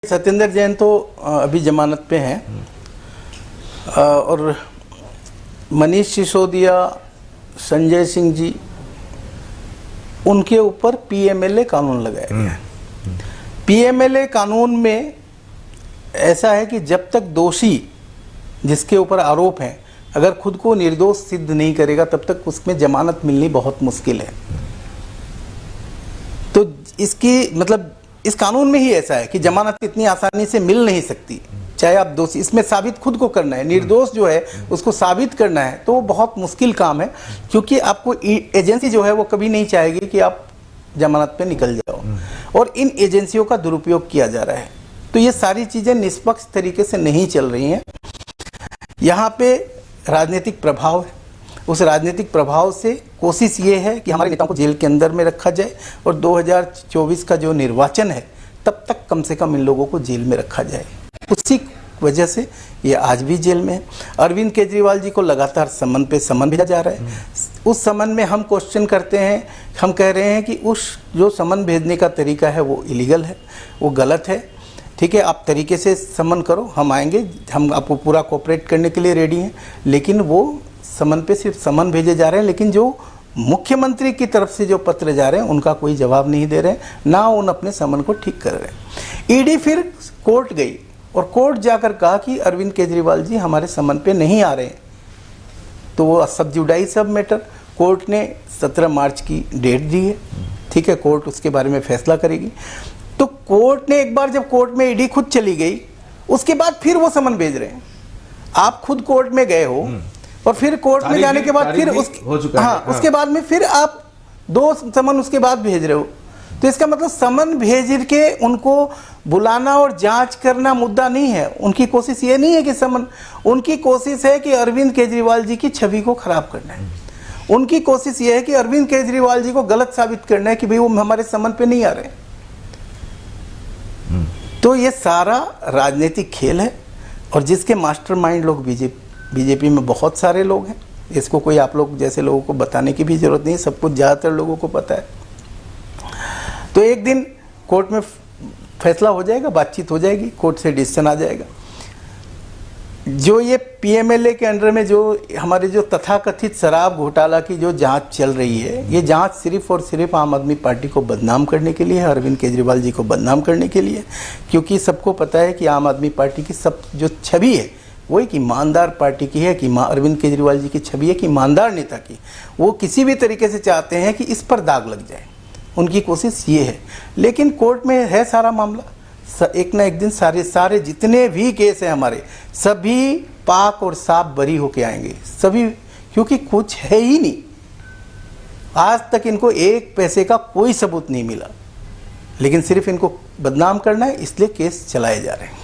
सत्येंद्र जैन तो अभी जमानत पे हैं और मनीष सिसोदिया, संजय सिंह जी, उनके ऊपर पीएमएलए कानून लगाया गया। पीएमएलए कानून में ऐसा है कि जब तक दोषी जिसके ऊपर आरोप है अगर खुद को निर्दोष सिद्ध नहीं करेगा तब तक उसमें जमानत मिलनी बहुत मुश्किल है। तो इसकी मतलब इस कानून में ही ऐसा है कि जमानत इतनी आसानी से मिल नहीं सकती, चाहे आप दोषी, इसमें साबित खुद को करना है, निर्दोष जो है उसको साबित करना है, तो वो बहुत मुश्किल काम है क्योंकि आपको एजेंसी जो है वो कभी नहीं चाहेगी कि आप जमानत पे निकल जाओ और इन एजेंसियों का दुरुपयोग किया जा रहा है। तो ये सारी चीज़ें निष्पक्ष तरीके से नहीं चल रही हैं। यहाँ पे राजनीतिक प्रभाव है, उस राजनीतिक प्रभाव से कोशिश ये है कि हमारे नेताओं को जेल के अंदर में रखा जाए और 2024 का जो निर्वाचन है तब तक कम से कम इन लोगों को जेल में रखा जाए। उसी वजह से ये आज भी जेल में है। अरविंद केजरीवाल जी को लगातार समन पे समन भेजा जा रहा है। उस समन में हम क्वेश्चन करते हैं, हम कह रहे हैं कि उस जो समन भेजने का तरीका है वो इलीगल है, वो गलत है। ठीक है, आप तरीके से समन करो, हम आएंगे, हम आपको पूरा कोऑपरेट करने के लिए रेडी हैं, लेकिन वो समन पे सिर्फ समन भेजे जा रहे हैं, लेकिन जो मुख्यमंत्री की तरफ से जो पत्र जा रहे हैं उनका कोई जवाब नहीं दे रहे हैं, ना उन अपने समन को ठीक कर रहे हैं। ईडी फिर कोर्ट गई और कोर्ट जाकर कहा कि अरविंद केजरीवाल जी हमारे समन पे नहीं आ रहे हैं, तो वो सब जुडाइज सब मैटर कोर्ट ने 17 मार्च की डेट दी है। ठीक है, कोर्ट उसके बारे में फैसला करेगी। तो कोर्ट ने एक बार जब कोर्ट में ईडी खुद चली गई उसके बाद फिर वो समन भेज रहे हैं। आप खुद कोर्ट में गए हो और फिर कोर्ट में जाने के बाद फिर उसके बाद में फिर आप 2 समन उसके बाद भेज रहे हो। तो इसका मतलब समन भेज के उनको बुलाना और जांच करना मुद्दा नहीं है। उनकी कोशिश ये नहीं है कि समन, उनकी कोशिश है कि अरविंद केजरीवाल जी की छवि को खराब करना है। उनकी कोशिश ये है कि अरविंद केजरीवाल जी को गलत साबित करना है कि भाई वो हमारे समन पे नहीं आ रहे। तो ये सारा राजनीतिक खेल है और जिसके मास्टरमाइंड लोग बीजेपी में बहुत सारे लोग हैं। इसको कोई आप लोग जैसे लोगों को बताने की भी जरूरत नहीं है, सब कुछ ज़्यादातर लोगों को पता है। तो एक दिन कोर्ट में फैसला हो जाएगा, बातचीत हो जाएगी, कोर्ट से डिसीजन आ जाएगा। जो ये पीएमएलए के अंडर में जो हमारे जो तथाकथित शराब घोटाला की जो जांच चल रही है, ये जांच सिर्फ और सिर्फ आम आदमी पार्टी को बदनाम करने के लिए है, अरविंद केजरीवाल जी को बदनाम करने के लिए। क्योंकि सबको पता है कि आम आदमी पार्टी की सब जो छवि है वो एक ईमानदार पार्टी की है, कि अरविंद केजरीवाल जी की छवि है कि ईमानदार नेता की। वो किसी भी तरीके से चाहते हैं कि इस पर दाग लग जाए, उनकी कोशिश ये है। लेकिन कोर्ट में है सारा मामला, एक ना एक दिन सारे जितने भी केस हैं हमारे सभी पाक और साफ बरी होके आएंगे सभी, क्योंकि कुछ है ही नहीं। आज तक इनको 1 पैसे का कोई सबूत नहीं मिला, लेकिन सिर्फ इनको बदनाम करना है, इसलिए केस चलाए जा रहे हैं।